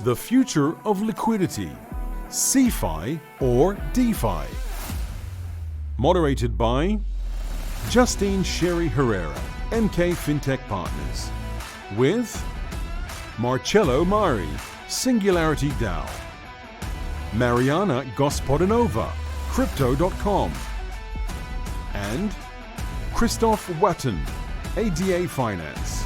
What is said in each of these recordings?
The Future of Liquidity, CeFi or DeFi. Moderated by Justine Scerri Herrera, MK Fintech Partners. With Marcello, SingularityDAO. Mariana, Gospodinova, Crypto.com. And Christof, Waton, ADA Finance.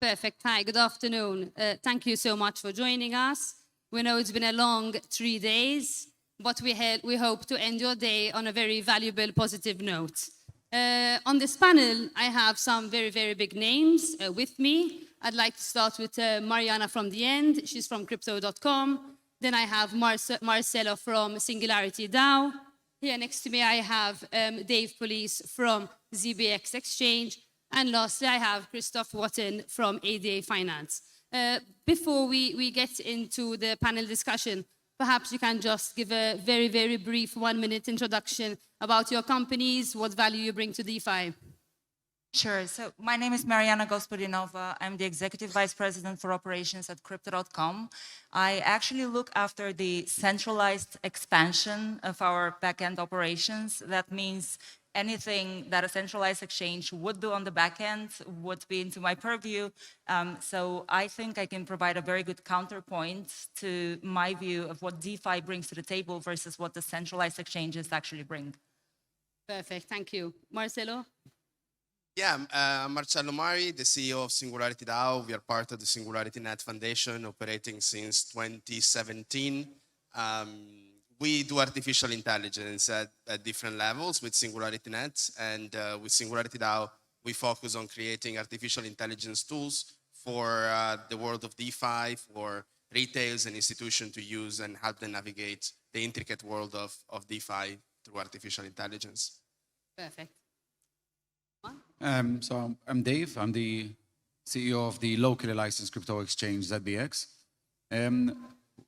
Perfect. Hi, good afternoon. Thank you so much for joining us. We know it's been a long 3 days, but we hope to end your day on a very valuable, positive note. On this panel, I have some very, very big names with me. I'd like to start with Mariana from the end. She's from Crypto.com. Then I have Marcello from SingularityDAO. Here next to me, I have Dave Police from ZBX Exchange. And lastly, I have Christof Waton from ADA Finance. Before we get into the panel discussion, perhaps you can just give a very, very brief 1-minute introduction about your companies, what value you bring to DeFi. Sure. So my name is Mariana Gospodinova. I'm the Executive Vice President for Operations at Crypto.com. I actually look after the centralized expansion of our backend operations. That means anything that a centralized exchange would do on the back end would be into my purview. So I think I can provide a very good counterpoint to my view of what DeFi brings to the table versus what the centralized exchanges actually bring. Perfect, thank you. Marcello? Yeah, I'm Marcello, the CEO of SingularityDAO. We are part of the SingularityNet Foundation, operating since 2017. We do artificial intelligence at different levels with SingularityNet, and with SingularityDAO, we focus on creating artificial intelligence tools for the world of DeFi, for retailers and institutions to use and help them navigate the intricate world of DeFi through artificial intelligence. Perfect. So I'm Dave. I'm the CEO of the locally licensed crypto exchange ZBX.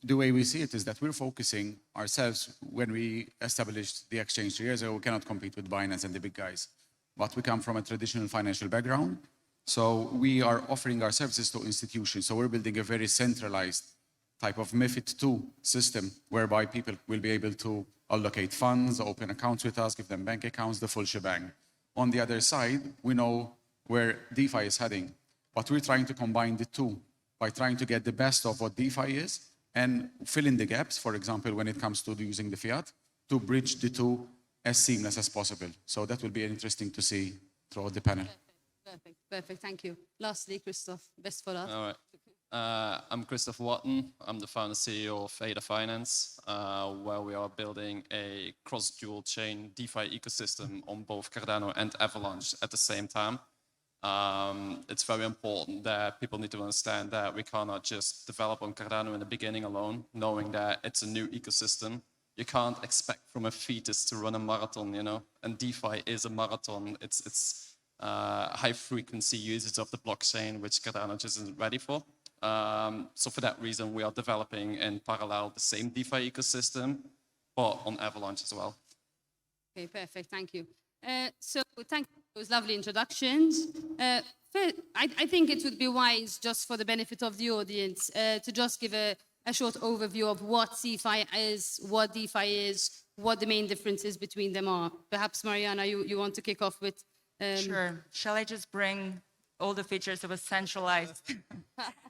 The way we see it is that we're focusing ourselves. When we established the exchange 3 years ago, we cannot compete with Binance and the big guys. But we come from a traditional financial background. So we are offering our services to institutions. So we're building a very centralized type of MiFID II system whereby people will be able to allocate funds, open accounts with us, give them bank accounts, the full shebang. On the other side, we know where DeFi is heading. But we're trying to combine the two by trying to get the best of what DeFi is and fill in the gaps, for example, when it comes to using the fiat, to bridge the two as seamless as possible. So that will be interesting to see throughout the panel. Perfect, thank you. Lastly, Christof, best for last. All right. I'm Christof Waton. I'm the founder CEO of AIBC Finance, where we are building a cross-dual chain DeFi ecosystem on both Cardano and Avalanche at the same time. It's very important that people need to understand that we cannot just develop on Cardano in the beginning alone, knowing that it's a new ecosystem. You can't expect from a fetus to run a marathon, you know, and DeFi is a marathon. It's high frequency usage of the blockchain, which Cardano just isn't ready for. So for that reason, we are developing in parallel the same DeFi ecosystem, but on Avalanche as well. Okay, perfect, thank you. So thank you for those lovely introductions. I think it would be wise, just for the benefit of the audience, to just give a short overview of what CeFi is, what DeFi is, what the main differences between them are. Perhaps, Mariana, you want to kick off with... Sure. Shall I just bring all the features of a centralized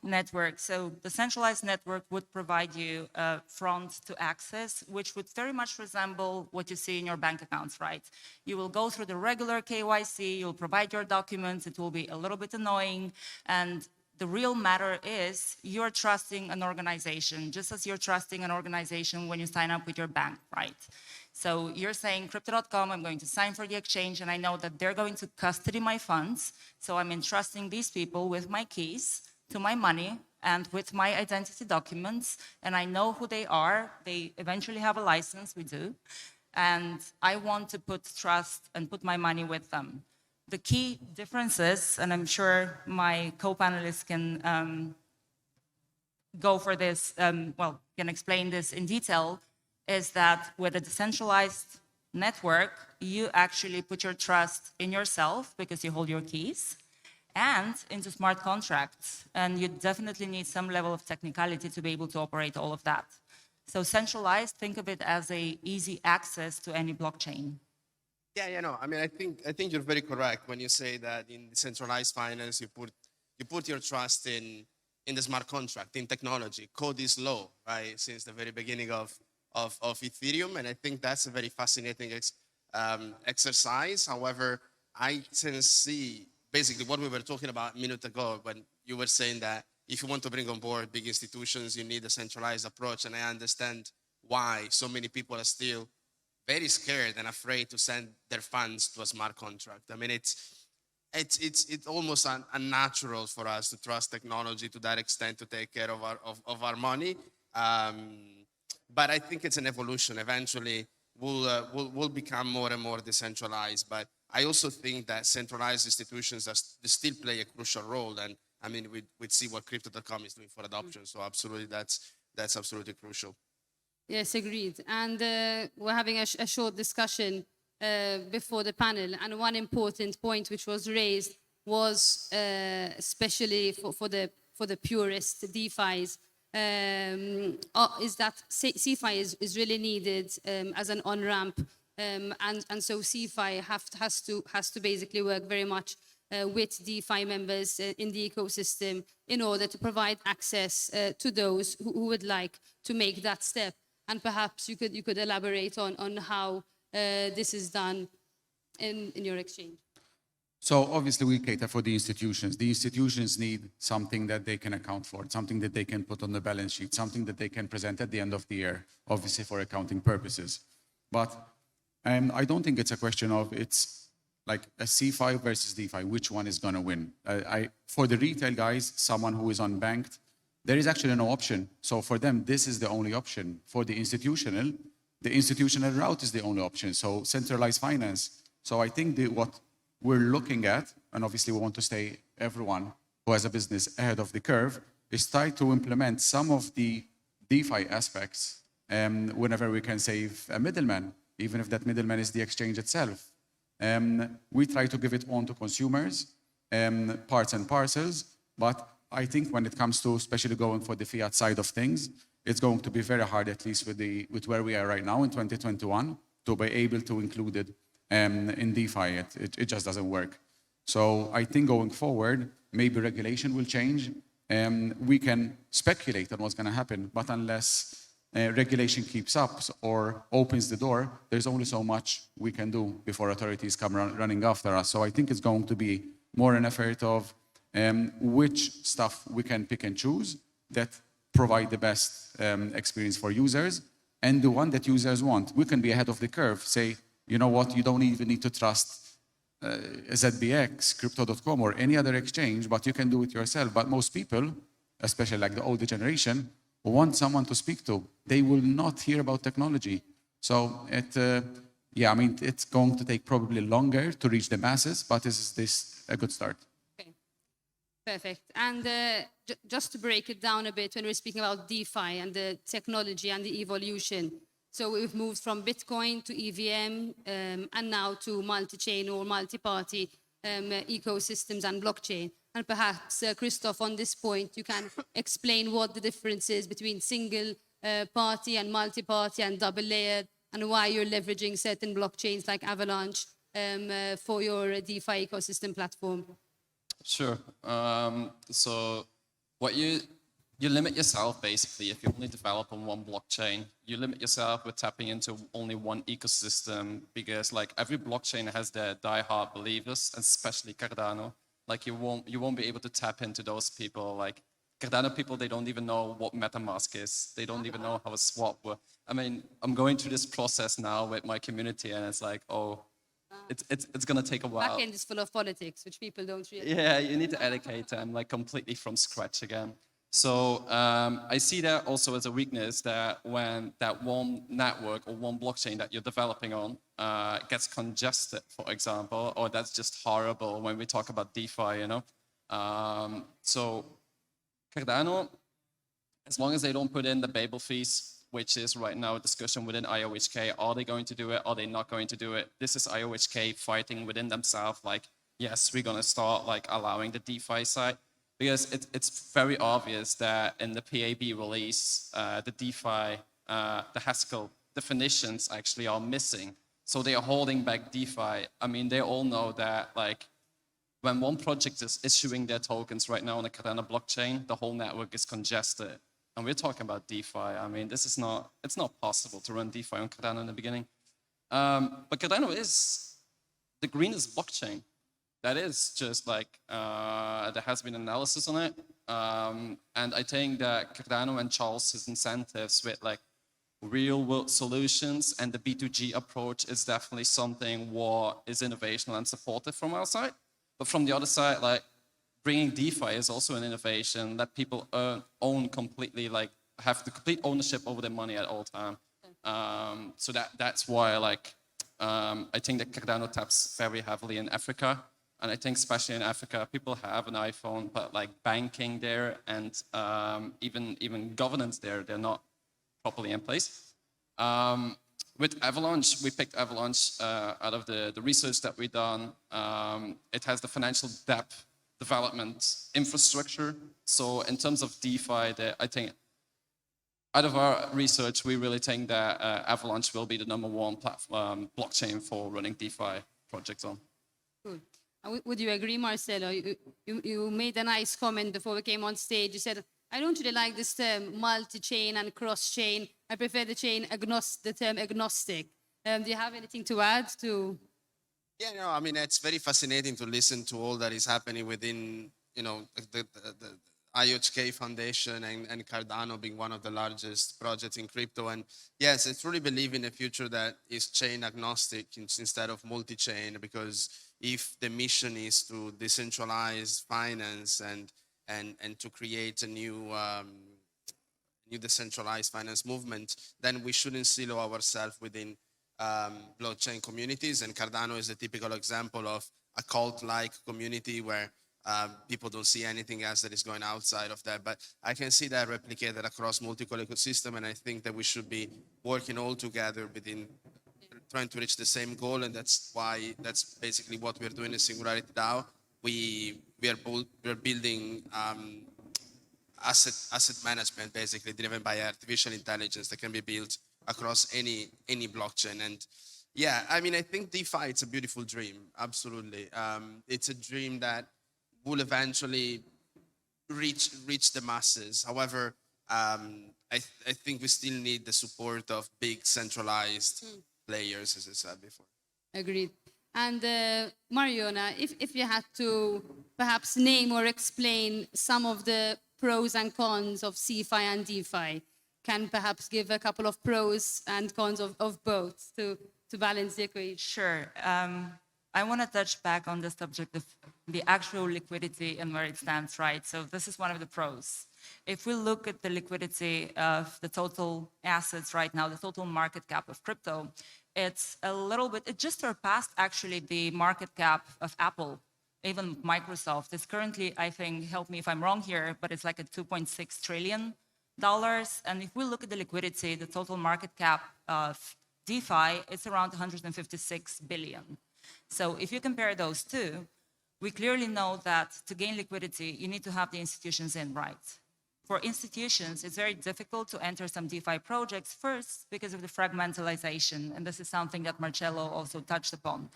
network? So the centralized network would provide you a front to access, which would very much resemble what you see in your bank accounts, right? You will go through the regular KYC, you'll provide your documents, it will be a little bit annoying, and the real matter is you're trusting an organization, just as you're trusting an organization when you sign up with your bank, right? So you're saying, Crypto.com, I'm going to sign for the exchange, and I know that they're going to custody my funds. So I'm entrusting these people with my keys to my money and with my identity documents, and I know who they are. They eventually have a license, we do. And I want to put trust and put my money with them. The key differences, and I'm sure my co-panelists can go for this, can explain this in detail, is that with a decentralized network, you actually put your trust in yourself because you hold your keys and into smart contracts. And you definitely need some level of technicality to be able to operate all of that. So centralized, think of it as a easy access to any blockchain. Yeah, no. I mean, I think you're very correct when you say that in decentralized finance, you put your trust in the smart contract, in technology. Code is law, right? Since the very beginning of Ethereum, and I think that's a very fascinating exercise. However, I can see basically what we were talking about a minute ago when you were saying that if you want to bring on board big institutions, you need a centralized approach, and I understand why so many people are still very scared and afraid to send their funds to a smart contract. I mean, it's almost unnatural for us to trust technology to that extent to take care of our money. But I think it's an evolution. Eventually, we'll become more and more decentralized. But I also think that centralized institutions still play a crucial role. And I mean, we see what Crypto.com is doing for adoption. So absolutely, that's absolutely crucial. Yes, agreed. And we're having a short discussion before the panel. And one important point which was raised was especially for the purist DeFis, is that CeFi is really needed as an on-ramp. And so CeFi has to basically work very much with DeFi members in the ecosystem in order to provide access to those who would like to make that step. And perhaps you could elaborate on how this is done in your exchange. So obviously we cater for the institutions. The institutions need something that they can account for, something that they can put on the balance sheet, something that they can present at the end of the year, obviously for accounting purposes. But I don't think it's a question of it's like a CeFi versus DeFi, which one is going to win. For the retail guys, someone who is unbanked, there is actually no option. So for them, this is the only option. For the institutional route is the only option. So centralized finance. So I think what we're looking at, and obviously we want to stay everyone who has a business ahead of the curve, is try to implement some of the DeFi aspects whenever we can save a middleman, even if that middleman is the exchange itself. We try to give it on to consumers, parts and parcels, but I think when it comes to especially going for the fiat side of things, it's going to be very hard, at least with where we are right now in 2021, to be able to include it in DeFi. It just doesn't work. So I think going forward, maybe regulation will change. We can speculate on what's going to happen, but unless regulation keeps up or opens the door, there's only so much we can do before authorities come running after us. So I think it's going to be more an effort of which stuff we can pick and choose that provide the best experience for users and the one that users want. We can be ahead of the curve, say, you know what, you don't even need to trust ZBX, Crypto.com or any other exchange, but you can do it yourself. But most people, especially like the older generation, want someone to speak to. They will not hear about technology. So I mean, it's going to take probably longer to reach the masses, but is this a good start? Okay, perfect. And just to break it down a bit, when we're speaking about DeFi and the technology and the evolution, so we've moved from Bitcoin to EVM and now to multi-chain or multi-party ecosystems and blockchain. And perhaps, Christof, on this point, you can explain what the difference is between single party and multi-party and double-layered, and why you're leveraging certain blockchains like Avalanche for your DeFi ecosystem platform. Sure. So what you limit yourself, basically, if you only develop on one blockchain. You limit yourself with tapping into only one ecosystem, because like every blockchain has their diehard believers, especially Cardano. Like you won't be able to tap into those people. Like Cardano people, they don't even know what MetaMask is. They don't even know how a swap works. I mean, I'm going through this process now with my community, and it's like, oh, it's gonna take a while. Backend is full of politics, which people don't really. Yeah, you need to educate them like completely from scratch again. So I see that also as a weakness, that when that one network or one blockchain that you're developing on gets congested, for example, or that's just horrible when we talk about DeFi, you know. So Cardano, as long as they don't put in the Babel fees, which is right now a discussion within IOHK. Are they going to do it? Are they not going to do it? This is IOHK fighting within themselves, like, yes, we're going to start like allowing the DeFi side, because it's very obvious that in the PAB release, the DeFi, the Haskell definitions actually are missing. So they are holding back DeFi. I mean, they all know that like when one project is issuing their tokens right now on the Cardano blockchain, the whole network is congested. And we're talking about DeFi. I mean, it's not possible to run DeFi on Cardano in the beginning. But Cardano is the greenest blockchain. That is just like, there has been analysis on it. And I think that Cardano and Charles's incentives with like real world solutions and the B2G approach is definitely something what is innovational and supportive from our side. But from the other side, like bringing DeFi is also an innovation that people own completely, like have the complete ownership over their money at all time. So that's why like, I think that Cardano taps very heavily in Africa. And I think especially in Africa, people have an iPhone, but like banking there and even governance there, they're not properly in place. With Avalanche, we picked Avalanche out of the research that we've done. It has the financial depth development infrastructure. So in terms of DeFi, I think out of our research, we really think that Avalanche will be the #1 platform, blockchain for running DeFi projects on. Good. Would you agree, Marcello? You made a nice comment before we came on stage. You said, I don't really like this term multi-chain and cross-chain. I prefer the term agnostic. Do you have anything to add to? Yeah, no, I mean, it's very fascinating to listen to all that is happening within, you know, the IOHK Foundation and Cardano being one of the largest projects in crypto. And yes, I truly believe in a future that is chain agnostic instead of multi-chain, because if the mission is to decentralize finance and to create a new decentralized finance movement, then we shouldn't silo ourselves within blockchain communities. And Cardano is a typical example of a cult-like community where people don't see anything else that is going outside of that. But I can see that replicated across multiple ecosystems, and I think that we should be working all together within trying to reach the same goal, and that's basically what we're doing in SingularityDAO. We're building asset management, basically driven by artificial intelligence that can be built across any blockchain. And yeah, I mean, I think DeFi, it's a beautiful dream. Absolutely. It's a dream that will eventually reach the masses. However, I think we still need the support of big centralized players, as I said before. Agreed. And Mariana, if you had to perhaps name or explain some of the pros and cons of CeFi and DeFi, can perhaps give a couple of pros and cons of both to balance the equation? Sure. I want to touch back on the subject of the actual liquidity and where it stands, right? So this is one of the pros. If we look at the liquidity of the total assets right now, the total market cap of crypto, it's a little bit, it just surpassed actually the market cap of Apple, even Microsoft. It's currently, I think, help me if I'm wrong here, but it's like a $2.6 trillion. And if we look at the liquidity, the total market cap of DeFi, it's around 156 billion. So if you compare those two, we clearly know that to gain liquidity, you need to have the institutions in, right? For institutions, it's very difficult to enter some DeFi projects first because of the fragmentalization. And this is something that Marcello also touched upon.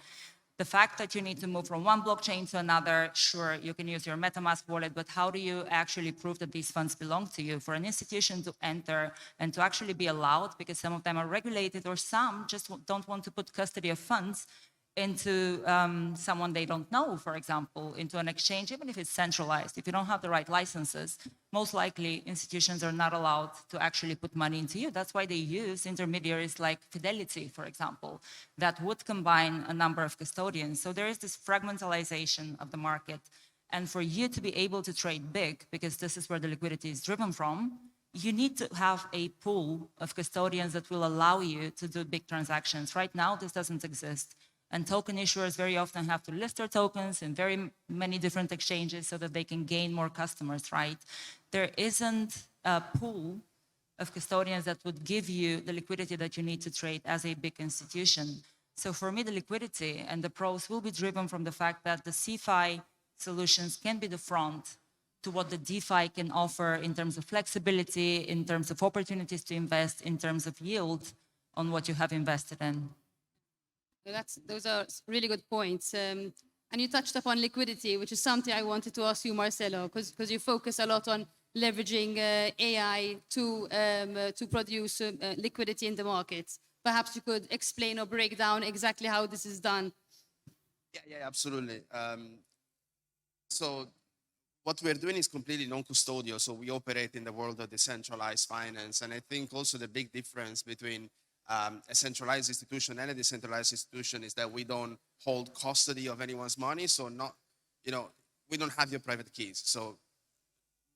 The fact that you need to move from one blockchain to another, sure, you can use your MetaMask wallet, but how do you actually prove that these funds belong to you? For an institution to enter and to actually be allowed, because some of them are regulated or some just don't want to put custody of funds into someone they don't know, for example, into an exchange, even if it's centralized. If you don't have the right licenses, most likely institutions are not allowed to actually put money into you. That's why they use intermediaries like Fidelity, for example, that would combine a number of custodians. So there is this fragmentalization of the market. And for you to be able to trade big, because this is where the liquidity is driven from, you need to have a pool of custodians that will allow you to do big transactions. Right now, this doesn't exist. And token issuers very often have to list their tokens in very many different exchanges so that they can gain more customers, right? There isn't a pool of custodians that would give you the liquidity that you need to trade as a big institution. So for me, the liquidity and the pros will be driven from the fact that the CeFi solutions can be the front to what the DeFi can offer in terms of flexibility, in terms of opportunities to invest, in terms of yield on what you have invested in. Those are really good points. And you touched upon liquidity, which is something I wanted to ask you, Marcello, because you focus a lot on leveraging AI to produce liquidity in the markets. Perhaps you could explain or break down exactly how this is done. Yeah, absolutely. So what we're doing is completely non-custodial. So we operate in the world of decentralized finance. And I think also the big difference between a centralized institution and a decentralized institution is that we don't hold custody of anyone's money. So we don't have your private keys. So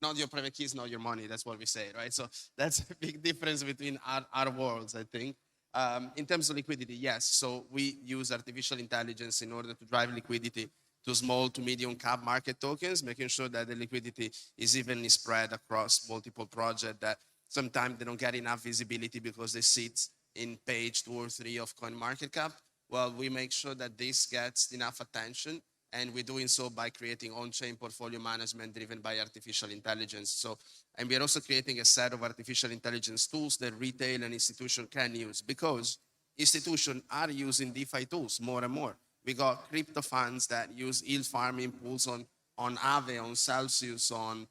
not your private keys, not your money. That's what we say, right? So that's a big difference between our worlds, I think. In terms of liquidity, yes. So we use artificial intelligence in order to drive liquidity to small to medium cap market tokens, making sure that the liquidity is evenly spread across multiple projects, that sometimes they don't get enough visibility because they sit in page 2 or 3 of CoinMarketCap. Well, we make sure that this gets enough attention, and we're doing so by creating on-chain portfolio management driven by artificial intelligence. And we are also creating a set of artificial intelligence tools that retail and institution can use, because institutions are using DeFi tools more and more. We got crypto funds that use yield farming pools on Aave, on Celsius, on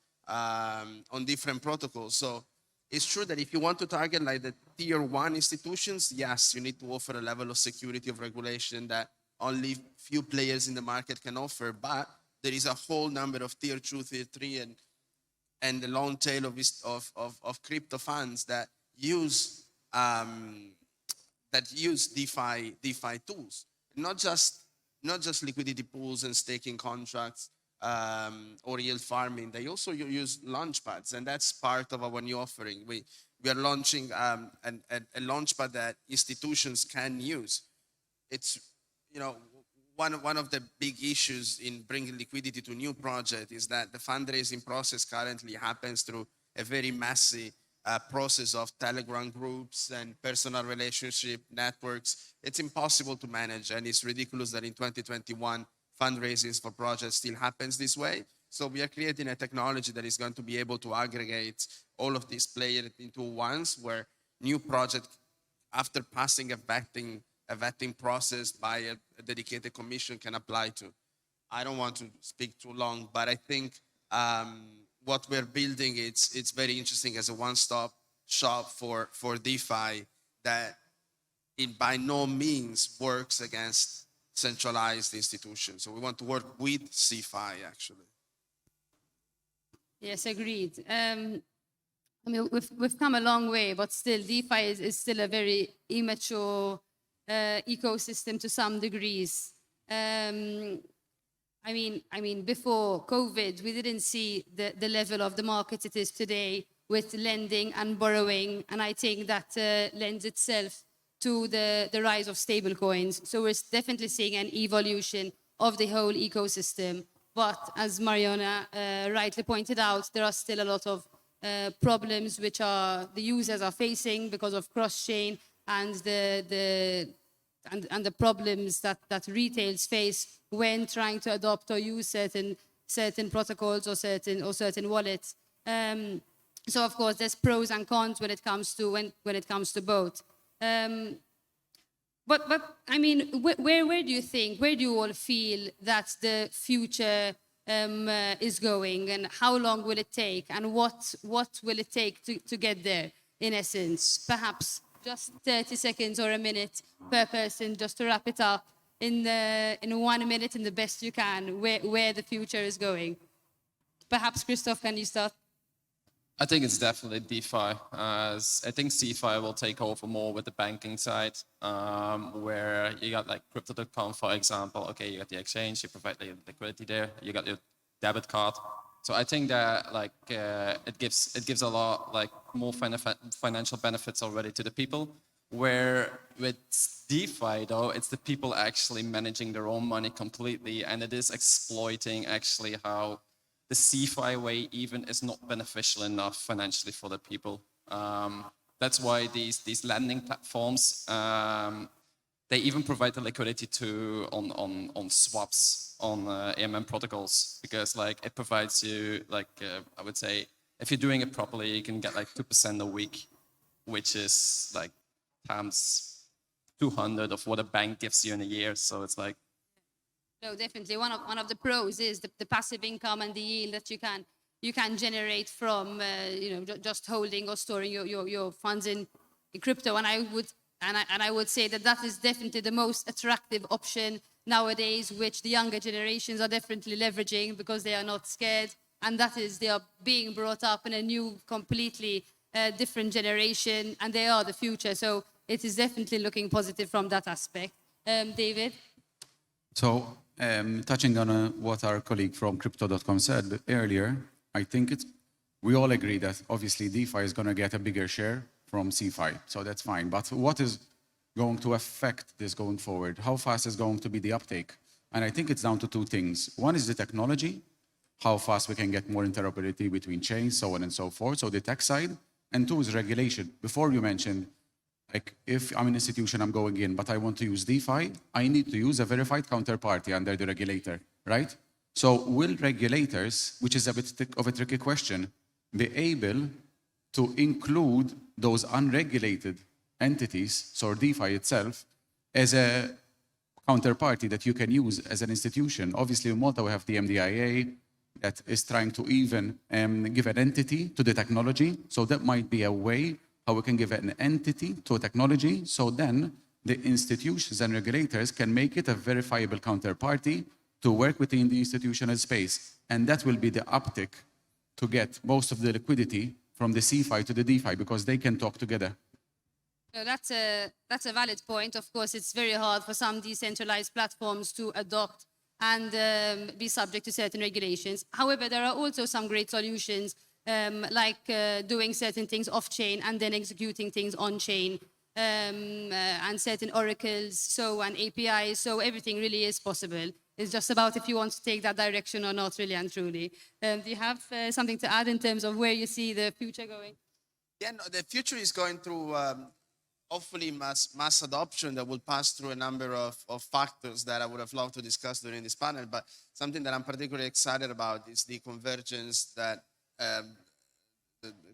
different protocols. So it's true that if you want to target like the tier 1 institutions, yes, you need to offer a level of security of regulation that only few players in the market can offer. But there is a whole number of tier 2, tier 3, and the long tail of crypto funds that use DeFi tools. Not just liquidity pools and staking contracts or yield farming. They also use launchpads, and that's part of our new offering. We are launching a launchpad that institutions can use. It's one of the big issues in bringing liquidity to new project is that the fundraising process currently happens through a very messy process of Telegram groups and personal relationship networks. It's impossible to manage, and it's ridiculous that in 2021 fundraising for projects still happens this way. So we are creating a technology that is going to be able to aggregate all of these players into once, where new project, after passing a vetting process by a dedicated commission, can apply to. I don't want to speak too long, but I think what we're building, it's very interesting as a one-stop shop for DeFi that it by no means works against centralized institutions. So we want to work with CeFi, actually. Yes, agreed. I mean, we've come a long way, but still DeFi is still a very immature ecosystem to some degrees. I mean, before COVID, we didn't see the level of the market it is today with lending and borrowing, and I think that lends itself to the rise of stablecoins. So we're definitely seeing an evolution of the whole ecosystem. But as Mariana rightly pointed out, there are still a lot of problems which the users are facing because of cross-chain and the problems that retails face when trying to adopt or use certain protocols or certain wallets. So of course there's pros and cons when it comes to both. But I mean, where do you think, where do you all feel that the future is going, and how long will it take, and what will it take to get there, in essence? Perhaps just 30 seconds or a minute per person, just to wrap it up in 1 minute in the best you can, where the future is going. Perhaps, Christof, can you start? I think it's definitely DeFi. I think CeFi will take over more with the banking side, where you got like crypto.com, for example. Okay, you got the exchange, you provide the liquidity there, you got your debit card. So I think that like it gives a lot like more financial benefits already to the people. Where with DeFi though, it's the people actually managing their own money completely, and it is exploiting actually how the CeFi way even is not beneficial enough financially for the people. That's why these lending platforms, they even provide the liquidity on swaps on AMM protocols, because like it provides you I would say, if you're doing it properly, you can get like 2% a week, which is like times 200 of what a bank gives you in a year. So it's like, no, definitely. One of the pros is the passive income and the yield that you can generate from just holding or storing your funds in crypto. And I would say that is definitely the most attractive option nowadays, which the younger generations are definitely leveraging because they are not scared, and they are being brought up in a new, completely different generation, and they are the future. So it is definitely looking positive from that aspect. David? So, touching on what our colleague from Crypto.com said earlier, I think we all agree that obviously DeFi is going to get a bigger share from CeFi, so that's fine. But what is going to affect this going forward? How fast is going to be the uptake? And I think it's down to two things. One is the technology, how fast we can get more interoperability between chains, so on and so forth, so the tech side. And two is regulation. Before you mentioned, like if I'm an institution, I'm going in, but I want to use DeFi, I need to use a verified counterparty under the regulator, right? So will regulators, which is a bit of a tricky question, be able to include those unregulated entities, so DeFi itself, as a counterparty that you can use as an institution? Obviously, in Malta, we have the MDIA that is trying to even give an entity to the technology. So that might be a way how we can give an entity to a technology, so then the institutions and regulators can make it a verifiable counterparty to work within the institutional space. And that will be the uptick to get most of the liquidity from the CeFi to the DeFi, because they can talk together. No, that's a valid point. Of course, it's very hard for some decentralized platforms to adopt and be subject to certain regulations. However, there are also some great solutions, like doing certain things off-chain and then executing things on-chain, and certain oracles, and APIs. So everything really is possible. It's just about if you want to take that direction or not, really and truly. Do you have something to add in terms of where you see the future going? Yeah, no, the future is going through hopefully mass adoption that will pass through a number of factors that I would have loved to discuss during this panel. But something that I'm particularly excited about is the convergence that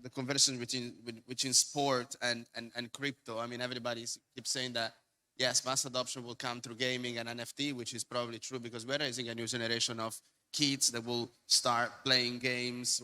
the conversion between sport and crypto. I mean, everybody keeps saying that, yes, mass adoption will come through gaming and NFT, which is probably true because we're raising a new generation of kids that will start playing games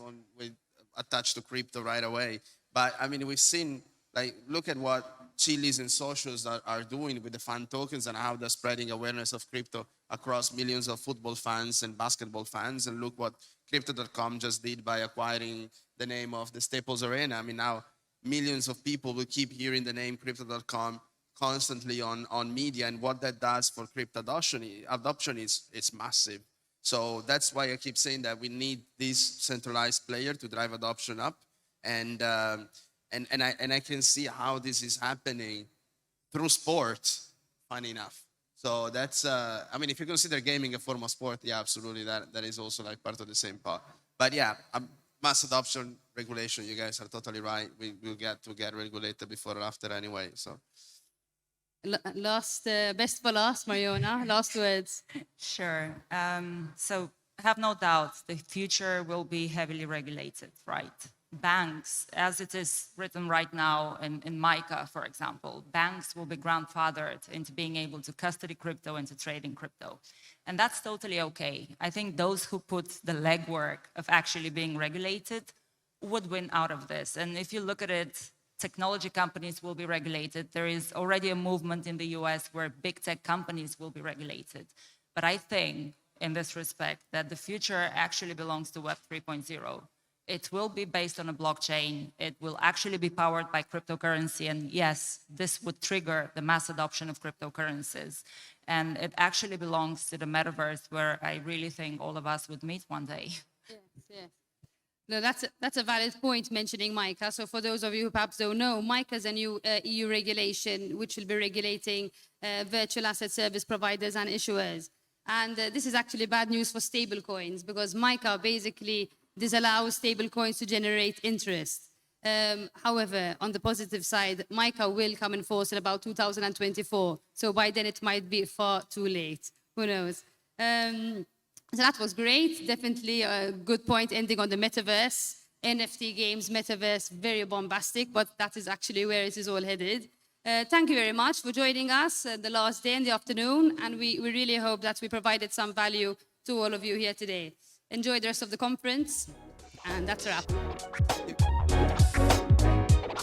attached to crypto right away. But I mean, we've seen, like, look at what Chili's and socials are doing with the fan tokens and how they're spreading awareness of crypto across millions of football fans and basketball fans. And look what Crypto.com just did by acquiring the name of the Staples Arena. I mean, now millions of people will keep hearing the name Crypto.com constantly on media, and what that does for crypto adoption is massive. So that's why I keep saying that we need this centralized player to drive adoption up, and I can see how this is happening through sport. Funny enough, so that's I mean, if you consider gaming a form of sport, yeah, absolutely, that is also like part of the same part. But yeah, mass adoption, regulation. You guys are totally right. We will get regulated before or after anyway. So. Best for last, Mariana, last words. Sure. So have no doubt the future will be heavily regulated, right? Banks, as it is written right now in MiCA, for example, banks will be grandfathered into being able to custody crypto and to trade in crypto. And that's totally okay. I think those who put the legwork of actually being regulated would win out of this. And if you look at it, technology companies will be regulated. There is already a movement in the US where big tech companies will be regulated. But I think, in this respect, that the future actually belongs to Web 3.0. It will be based on a blockchain. It will actually be powered by cryptocurrency. And yes, this would trigger the mass adoption of cryptocurrencies. And it actually belongs to the metaverse, where I really think all of us would meet one day. Yes, yes. No, that's a valid point, mentioning MiCA. So for those of you who perhaps don't know, MiCA is a new EU regulation which will be regulating virtual asset service providers and issuers. And this is actually bad news for stablecoins, because MiCA basically disallows stablecoins to generate interest. However, on the positive side, MiCA will come in force in about 2024. So by then it might be far too late. Who knows? So that was great. Definitely a good point ending on the metaverse. NFT games, metaverse, very bombastic, but that is actually where it is all headed. Thank you very much for joining us the last day in the afternoon. And we really hope that we provided some value to all of you here today. Enjoy the rest of the conference. And that's a wrap.